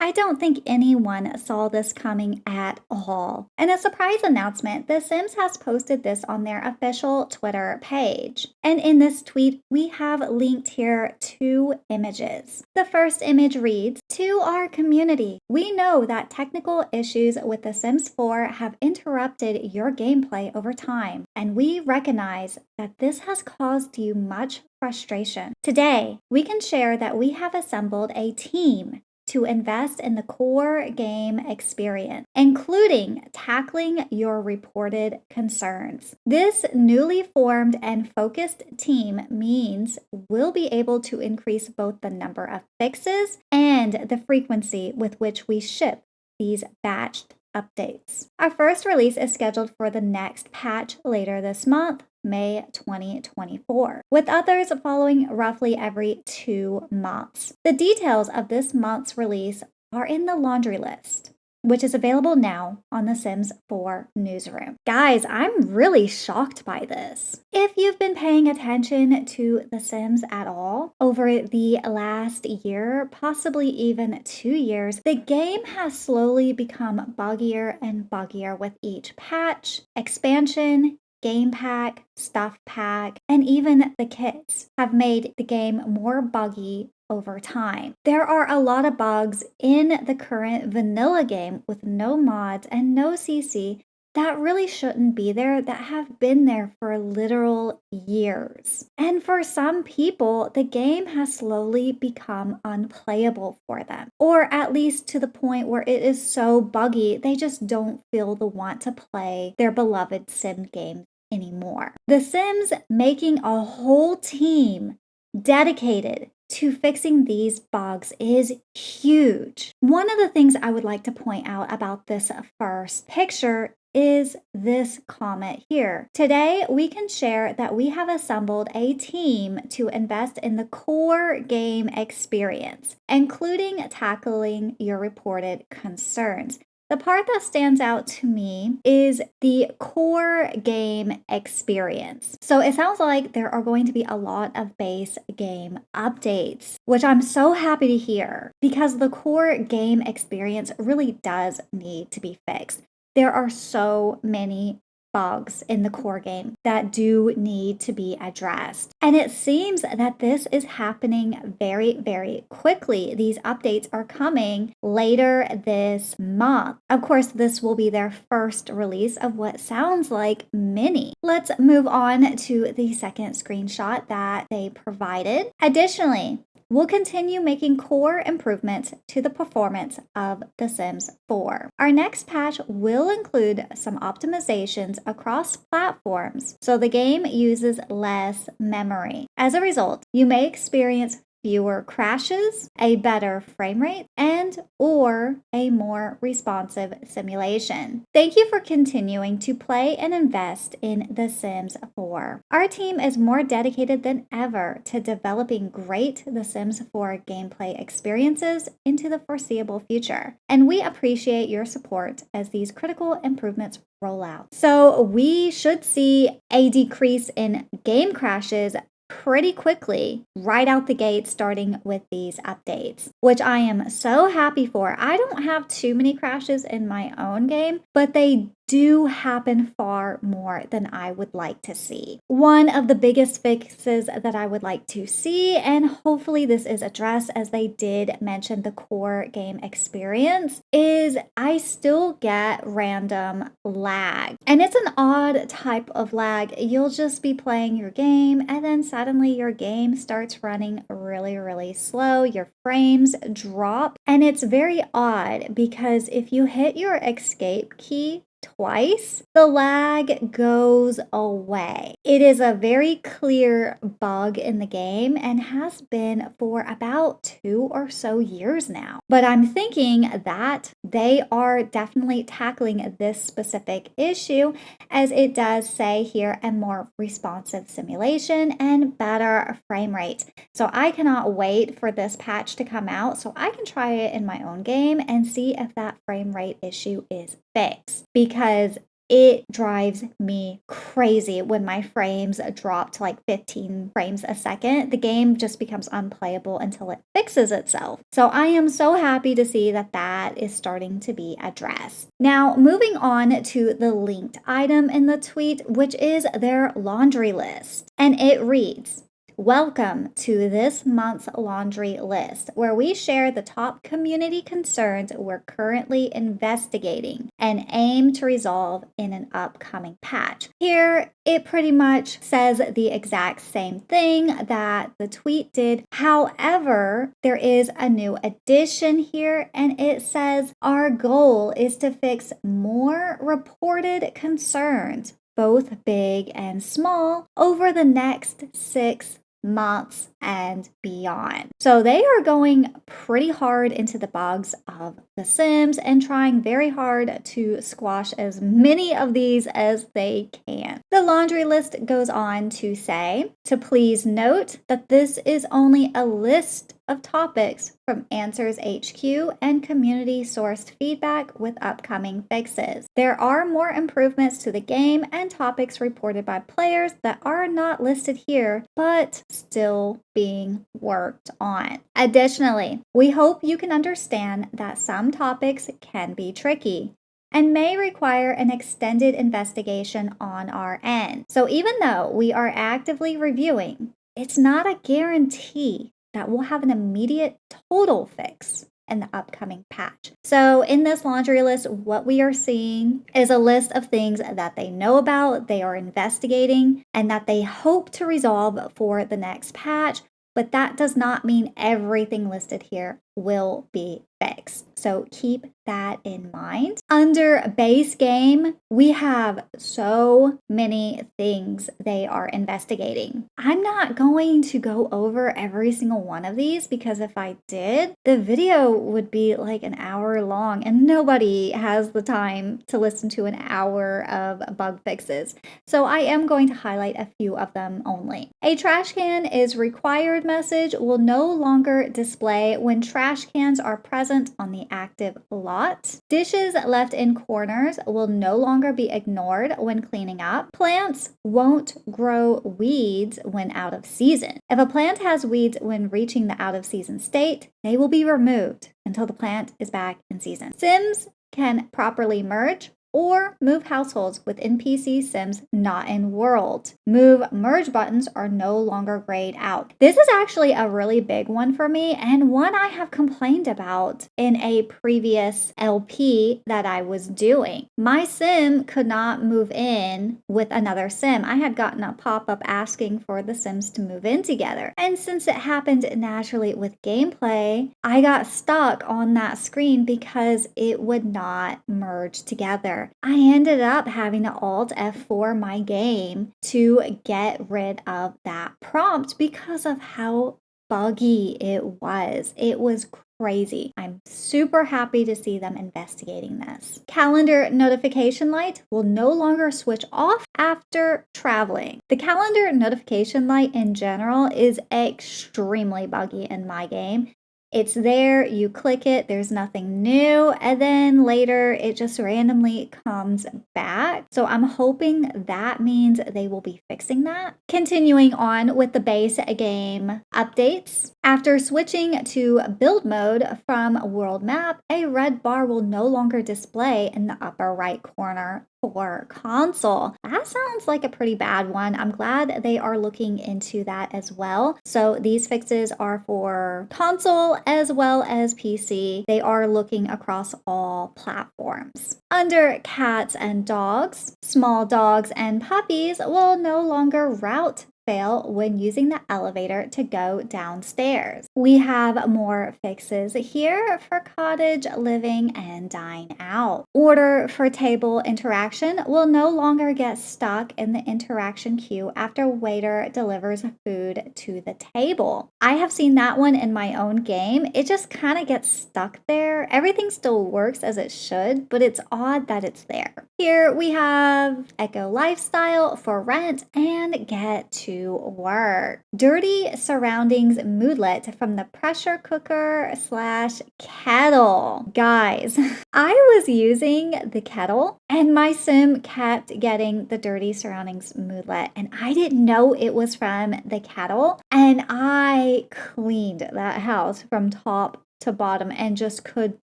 I don't think anyone saw this coming at all. In a surprise announcement, The Sims has posted this on their official Twitter page. And in this tweet, we have linked here two images. The first image reads, "To our community, we know that technical issues with The Sims 4 have interrupted your gameplay over time, and we recognize that this has caused you much frustration. Today, we can share that we have assembled a team to invest in the core game experience, including tackling your reported concerns. This newly formed and focused team means we'll be able to increase both the number of fixes and the frequency with which we ship these batched updates. Our first release is scheduled for the next patch later this month, May 2024, with others following roughly every 2 months. The details of this month's release are in the laundry list, which is available now on the Sims 4 newsroom." Guys, I'm really shocked by this. If you've been paying attention to The Sims at all over the last year, possibly even 2 years, the game has slowly become buggier and buggier with each patch, expansion, game pack, stuff pack, and even the kits have made the game more buggy over time. There are a lot of bugs in the current vanilla game with no mods and no CC that really shouldn't be there, that have been there for literal years. And for some people, the game has slowly become unplayable for them, or at least to the point where it is so buggy, they just don't feel the want to play their beloved Sim game anymore. The Sims making a whole team dedicated to fixing these bugs is huge. One of the things I would like to point out about this first picture is this comment here. "Today, we can share that we have assembled a team to invest in the core game experience, including tackling your reported concerns." The part that stands out to me is the core game experience. So it sounds like there are going to be a lot of base game updates, which I'm so happy to hear because the core game experience really does need to be fixed. There are so many bugs in the core game that do need to be addressed. And it seems that this is happening very, very quickly. These updates are coming later this month. Of course, this will be their first release of what sounds like mini. Let's move on to the second screenshot that they provided. Additionally, we'll continue making core improvements to the performance of The Sims 4. Our next patch will include some optimizations across platforms, so the game uses less memory. As a result, you may experience fewer crashes, a better frame rate, and or a more responsive simulation. Thank you for continuing to play and invest in The Sims 4. Our team is more dedicated than ever to developing great The Sims 4 gameplay experiences into the foreseeable future, and we appreciate your support as these critical improvements roll out. So we should see a decrease in game crashes pretty quickly right out the gate, starting with these updates, which I am so happy for. I don't have too many crashes in my own game, but they do happen far more than I would like to see. One of the biggest fixes that I would like to see, and hopefully this is addressed as they did mention the core game experience, is I still get random lag. And it's an odd type of lag. You'll just be playing your game and then suddenly your game starts running really, really slow. Your frames drop. And it's very odd because if you hit your escape key twice, the lag goes away. It is a very clear bug in the game and has been for about 2 or so years now. But I'm thinking that they are definitely tackling this specific issue, as it does say here a more responsive simulation and better frame rate. So I cannot wait for this patch to come out so I can try it in my own game and see if that frame rate issue is fixed, because It drives me crazy when my frames drop to like 15 frames a second. The game just becomes unplayable until it fixes itself. So I am so happy to see that that is starting to be addressed. Now, moving on to the linked item in the tweet, which is their laundry list. And it reads, "Welcome to this month's laundry list, where we share the top community concerns we're currently investigating and aim to resolve in an upcoming patch." Here, it pretty much says the exact same thing that the tweet did. However, there is a new addition here, and it says, "Our goal is to fix more reported concerns, both big and small, over the next 6 months and beyond." So they are going pretty hard into the bugs of The Sims and trying very hard to squash as many of these as they can. The laundry list goes on to say, "To please note that this is only a list of topics from Answers HQ and community sourced feedback with upcoming fixes. There are more improvements to the game and topics reported by players that are not listed here, but still being worked on. Additionally, we hope you can understand that some topics can be tricky and may require an extended investigation on our end. So even though we are actively reviewing, it's not a guarantee that we'll have an immediate total fix in the upcoming patch." So in this laundry list, what we are seeing is a list of things that they know about, they are investigating, and that they hope to resolve for the next patch. But that does not mean everything listed here will be fixed. So keep that in mind. Under base game, we have so many things they are investigating. I'm not going to go over every single one of these because if I did, the video would be like an hour long and nobody has the time to listen to an hour of bug fixes. So I am going to highlight a few of them only. A trash can is required message will no longer display when trash cans are present on the active lot. Dishes left in corners will no longer be ignored when cleaning up. Plants won't grow weeds when out of season. If a plant has weeds when reaching the out of season state, they will be removed until the plant is back in season. Sims can properly merge or move households with NPC Sims not in world. Move merge buttons are no longer grayed out. This is actually a really big one for me and one I have complained about in a previous LP that I was doing. My Sim could not move in with another Sim. I had gotten a pop-up asking for the Sims to move in together. And since it happened naturally with gameplay, I got stuck on that screen because it would not merge together. I ended up having to Alt F4 my game to get rid of that prompt because of how buggy it was. It was crazy. I'm super happy to see them investigating this. Calendar notification light will no longer switch off after traveling. The calendar notification light in general is extremely buggy in my game. It's there, you click it, there's nothing new, and then later it just randomly comes back. So I'm hoping that means they will be fixing that. Continuing on with the base game updates. After switching to build mode from world map, a red bar will no longer display in the upper right corner for console. That sounds like a pretty bad one. I'm glad they are looking into that as well. So these fixes are for console as well as PC. They are looking across all platforms. Under cats and dogs, small dogs and puppies will no longer route fail when using the elevator to go downstairs. We have more fixes here for cottage living and dine out. Order for table interaction will no longer get stuck in the interaction queue after waiter delivers food to the table. I have seen that one in my own game. It just kind of gets stuck there. Everything still works as it should, but it's odd that it's there. Here we have Eco Lifestyle for rent and Get to to work. Dirty surroundings moodlet from the pressure cooker slash kettle. Guys, I was using the kettle and my sim kept getting the dirty surroundings moodlet and I didn't know it was from the kettle, and I cleaned that house from top to bottom and just could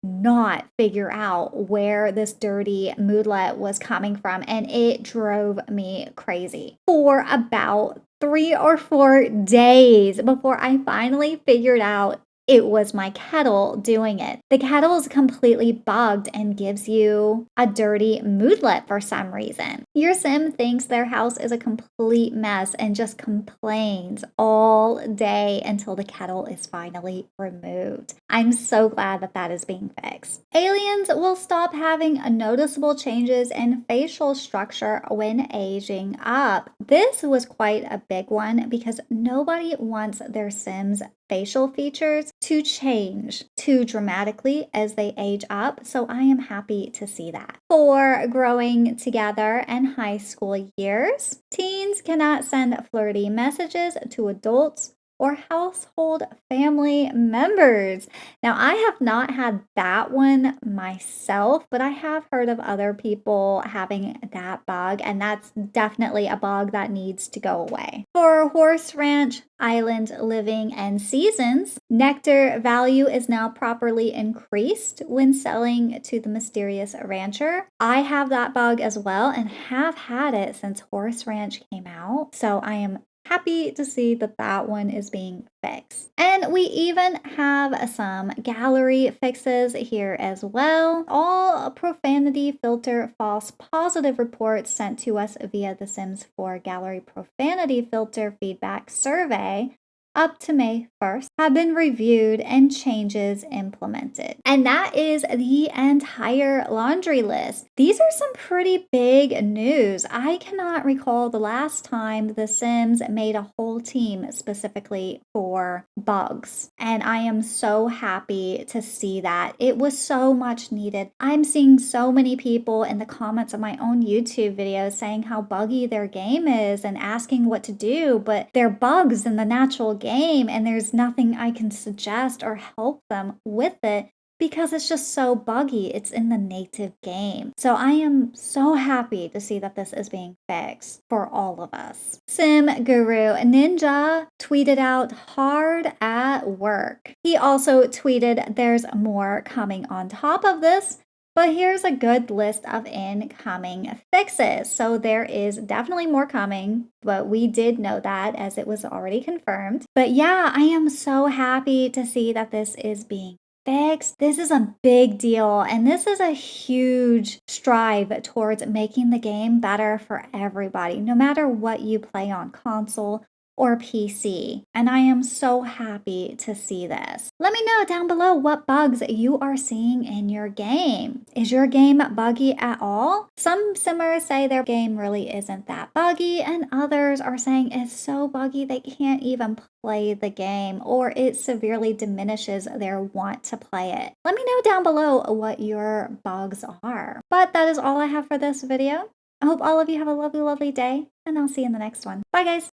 not figure out where this dirty moodlet was coming from, and it drove me crazy for about 3 or 4 days before I finally figured out it was my kettle doing it. The kettle is completely bugged and gives you a dirty moodlet for some reason. Your sim thinks their house is a complete mess and just complains all day until the kettle is finally removed. I'm so glad that that is being fixed. Aliens will stop having noticeable changes in facial structure when aging up. This was quite a big one because nobody wants their sims facial features to change too dramatically as they age up, so I am happy to see that. For growing together and high school years, teens cannot send flirty messages to adults or household family members. Now, I have not had that one myself, but I have heard of other people having that bug, and that's definitely a bug that needs to go away. For horse ranch, island living, and seasons, nectar value is now properly increased when selling to the mysterious rancher. I have that bug as well and have had it since Horse Ranch came out, so I am happy to see that that one is being fixed. And we even have some gallery fixes here as well. All profanity filter false positive reports sent to us via the Sims 4 gallery profanity filter feedback survey up to May 1st have been reviewed and changes implemented. And that is the entire laundry list. These are some pretty big news. I cannot recall the last time The Sims made a whole team specifically for bugs. And I am so happy to see that. It was so much needed. I'm seeing so many people in the comments of my own YouTube videos saying how buggy their game is and asking what to do, but they're bugs in the natural game and there's nothing I can suggest or help them with it because it's just so buggy. It's in the native game. So I am so happy to see that this is being fixed for all of us. Sim Guru Ninja tweeted out hard at work. He also tweeted there's more coming on top of this. But here's a good list of incoming fixes. So there is definitely more coming, but we did know that as it was already confirmed. But yeah, I am so happy to see that this is being fixed. This is a big deal, and this is a huge strive towards making the game better for everybody, no matter what you play on console or PC. And I am so happy to see this. Let me know down below what bugs you are seeing in your game. Is your game buggy at all? Some simmers say their game really isn't that buggy, and others are saying it's so buggy they can't even play the game, or it severely diminishes their want to play it. Let me know down below what your bugs are. But that is all I have for this video. I hope all of you have a lovely, lovely day, and I'll see you in the next one. Bye, guys.